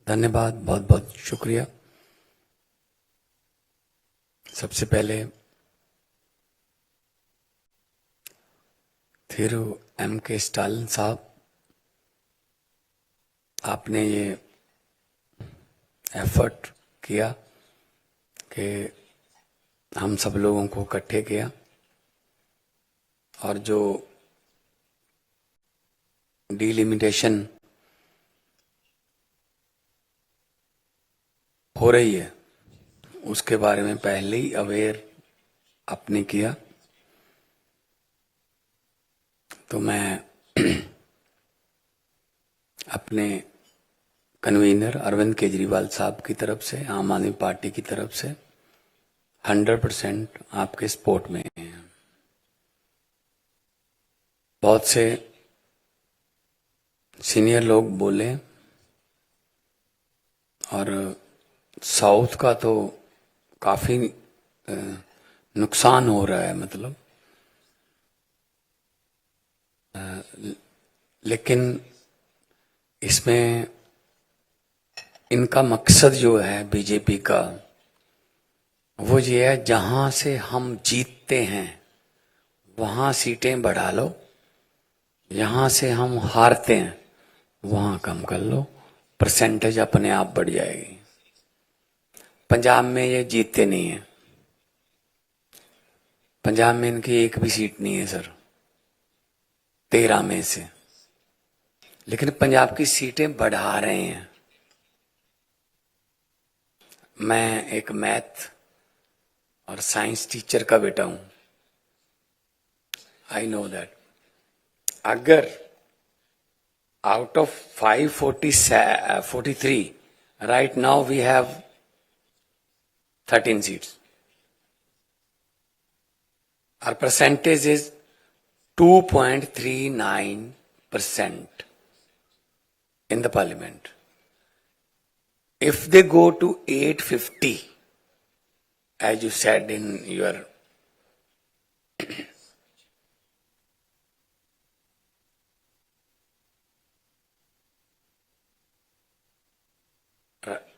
धन्यवाद, बहुत बहुत शुक्रिया। सबसे पहले थिरु M.K. स्टालिन साहब, आपने ये एफर्ट किया कि हम सब लोगों को इकट्ठे किया, और जो डिलिमिटेशन हो रही है उसके बारे में पहले ही अवेयर आपने किया। तो मैं अपने कन्वीनर अरविंद केजरीवाल साहब की तरफ से, आम आदमी पार्टी की तरफ से 100% आपके सपोर्ट में हैं। बहुत से सीनियर लोग बोले, और साउथ का तो काफी नुकसान हो रहा है, मतलब लेकिन इसमें इनका मकसद जो है बीजेपी का, वो ये है जहां से हम जीतते हैं वहां सीटें बढ़ा लो, यहां से हम हारते हैं वहां कम कर लो, परसेंटेज अपने आप बढ़ जाएगी। पंजाब में ये जीतते नहीं है, पंजाब में इनकी एक भी सीट नहीं है सर, 13 में से, लेकिन पंजाब की सीटें बढ़ा रहे हैं। मैं एक मैथ और साइंस टीचर का बेटा हूं, आई नो दैट अगर out of 543, right now we have 13 seats. Our percentage is 2.39% in the parliament. If they go to 850, as you said in your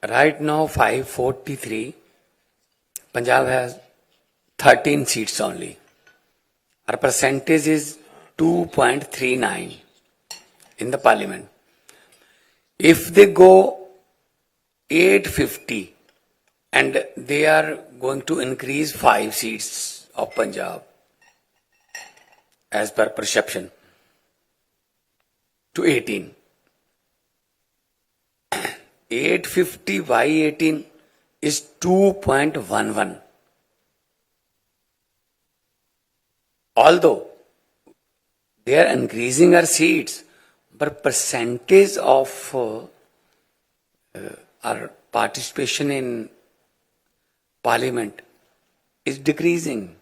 right now 543, Punjab has 13 seats only. Our percentage is 2.39 in the parliament. If they go 850 and they are going to increase 5 seats of Punjab as per perception to 18. 850 by 18 is 2.11. Although they are increasing our seats, but percentage of our participation in parliament is decreasing.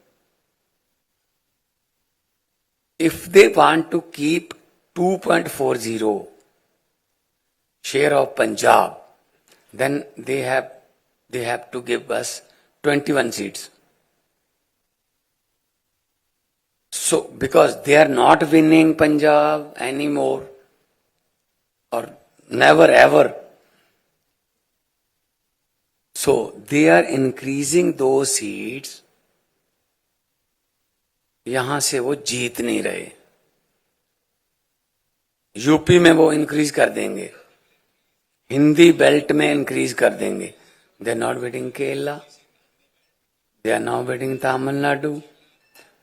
If they want to keep 2.40 share of Punjab, then they have to give us 21 seats. So because they are not winning Punjab anymore, or never ever, so they are increasing those seats. यहां से वो जीत नहीं रहे, UP में वो increase कर देंगे, Hindi belt में इंक्रीज कर देंगे। They are not beating Kerala, they are not beating Tamil Nadu,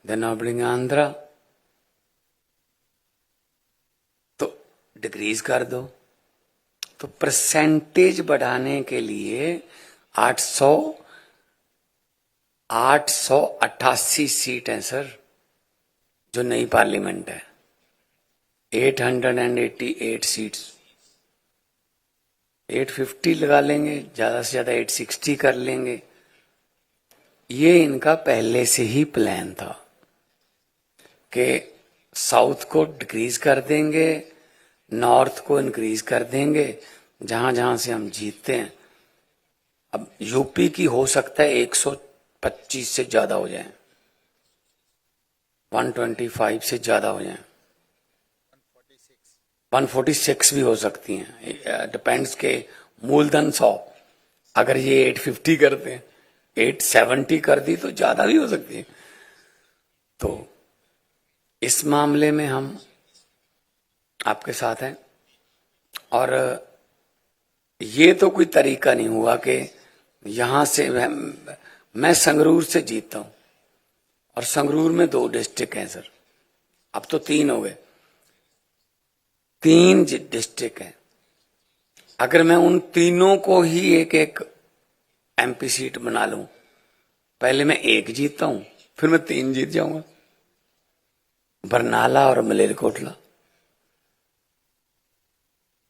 they are not beating Andhra, तो डिक्रीज कर दो। तो परसेंटेज बढ़ाने के लिए 888 सीट है सर, जो नई पार्लियामेंट है, 888 सीट्स। 850 लगा लेंगे, ज्यादा से ज्यादा 860 कर लेंगे। ये इनका पहले से ही प्लान था कि साउथ को डिक्रीज कर देंगे, नॉर्थ को इंक्रीज कर देंगे, जहां जहां से हम जीतते हैं। अब यूपी की हो सकता है 125 से ज्यादा हो जाए, 125 से ज्यादा हो जाए, 146 भी हो सकती हैं, डिपेंड्स के मूलधन 100, अगर ये 850 करते हैं, 870 कर दी तो ज्यादा भी हो सकती है। तो इस मामले में हम आपके साथ हैं। और ये तो कोई तरीका नहीं हुआ कि यहां से मैं संगरूर से जीतता हूं, और संगरूर में 2 डिस्ट्रिक्ट हैं सर, अब तो 3 हो गए, 3 डिस्ट्रिक्ट हैं। अगर मैं उन तीनों को ही एक एक एमपी सीट बना लूं, पहले मैं 1 जीतता हूं, फिर मैं 3 जीत जाऊंगा, बरनाला और मलेरकोटला।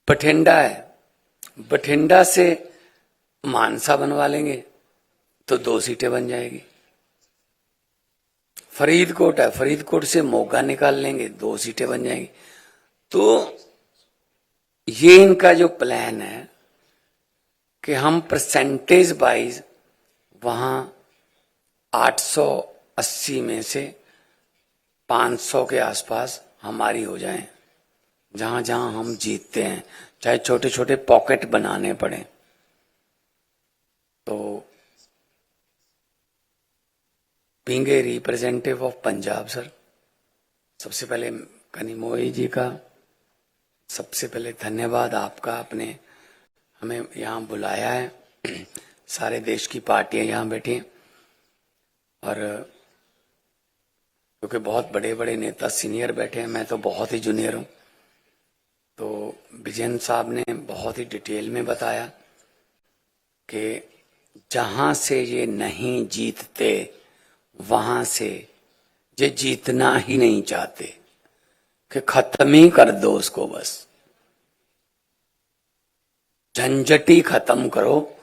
बठिंडा है, बठिंडा से मानसा बनवा लेंगे तो 2 सीटें बन जाएगी। फरीदकोट है, फरीदकोट से मोगा निकाल लेंगे, 2 सीटें बन जाएंगी। तो ये इनका जो प्लान है कि हम परसेंटेज वाइज वहां 880 में से 500 के आसपास हमारी हो जाए, जहां जहां हम जीतते हैं, चाहे छोटे छोटे पॉकेट बनाने पड़े। तो being a representative of Punjab sir, सबसे पहले कनिमोई जी का सबसे पहले धन्यवाद आपका, आपने हमें यहाँ बुलाया है। सारे देश की पार्टियां यहाँ बैठी हैं, और क्योंकि बहुत बड़े बड़े नेता सीनियर बैठे हैं, मैं तो बहुत ही जूनियर हूँ। तो विजयन साहब ने बहुत ही डिटेल में बताया कि जहां से ये नहीं जीतते वहां से ये जीतना ही नहीं चाहते, कि खत्म ही कर दो उसको, बस झंझट ही खत्म करो,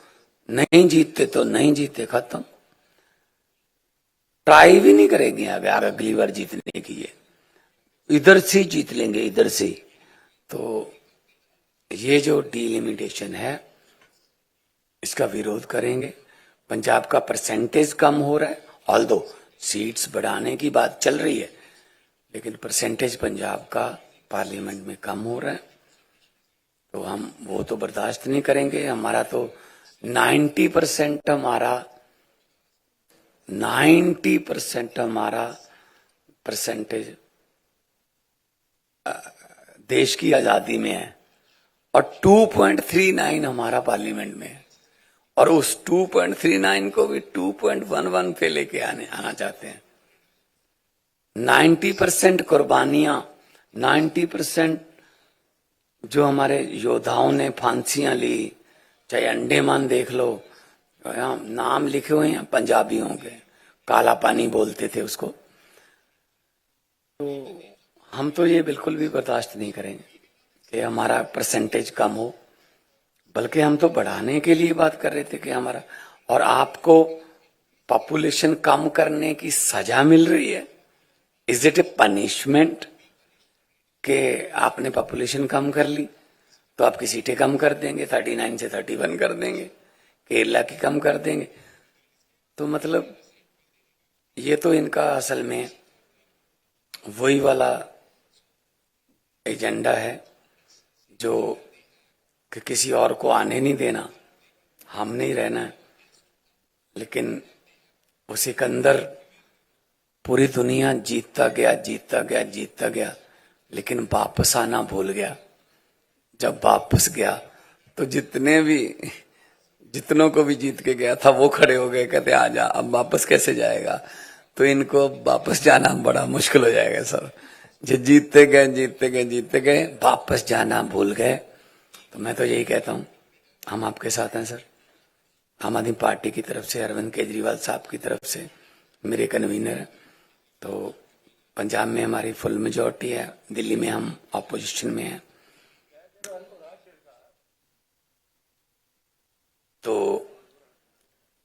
नहीं जीतते तो नहीं जीते, खत्म, ट्राई भी नहीं करेंगे अगर अगली बार जीतने की, ये इधर से जीत लेंगे, इधर से। तो ये जो डिलिमिटेशन है इसका विरोध करेंगे। पंजाब का परसेंटेज कम हो रहा है, ऑल्दो सीट्स बढ़ाने की बात चल रही है, लेकिन परसेंटेज पंजाब का पार्लियामेंट में कम हो रहा है, तो हम वो तो बर्दाश्त नहीं करेंगे। हमारा तो 90% हमारा परसेंटेज देश की आजादी में है, और 2.39 हमारा पार्लियामेंट में है, और उस 2.39 को भी 2.11 पे लेके आना चाहते हैं। 90% कुर्बानियां, 90% जो हमारे योद्धाओं ने फांसियां ली, चाहे अंडमान देख लो, नाम लिखे हुए हैं पंजाबियों के, काला पानी बोलते थे उसको। तो हम तो ये बिल्कुल भी बर्दाश्त नहीं करेंगे कि हमारा परसेंटेज कम हो, बल्कि हम तो बढ़ाने के लिए बात कर रहे थे कि हमारा, और आपको पॉपुलेशन कम करने की सजा मिल रही है। इज इट ए पनिशमेंट कि आपने पॉपुलेशन कम कर ली तो आपकी सीटें कम कर देंगे, 39 से 31 कर देंगे, केरला की कम कर देंगे। तो मतलब ये तो इनका असल में वही वाला एजेंडा है जो कि किसी और को आने नहीं देना, हम नहीं रहना है। लेकिन वो सिकंदर पूरी दुनिया जीतता गया, जीतता गया, जीतता गया, लेकिन वापस आना भूल गया। जब वापस गया तो जितनों को भी जीत के गया था वो खड़े हो गए, कहते आजा, अब वापस कैसे जाएगा। तो इनको वापस जाना बड़ा मुश्किल हो जाएगा सर। जो जीतते गए, जीतते गए, जीतते गए, वापस जाना भूल गए। तो मैं तो यही कहता हूं, हम आपके साथ हैं सर। आम आदमी पार्टी की तरफ से, अरविंद केजरीवाल साहब की तरफ से, मेरे कन्वीनर हैं। तो पंजाब में हमारी फुल मेजॉरिटी है, दिल्ली में हम ऑपोजिशन में हैं। तो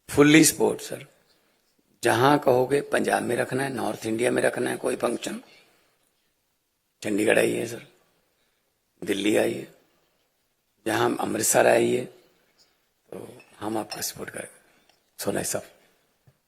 फुल्ली सपोर्ट सर, जहां कहोगे पंजाब में रखना है, नॉर्थ इंडिया में रखना है कोई फंक्शन, चंडीगढ़ आइए सर, दिल्ली आइए, जहां अमृतसर आइए, तो हम आपका सपोर्ट करेंगे। So nice of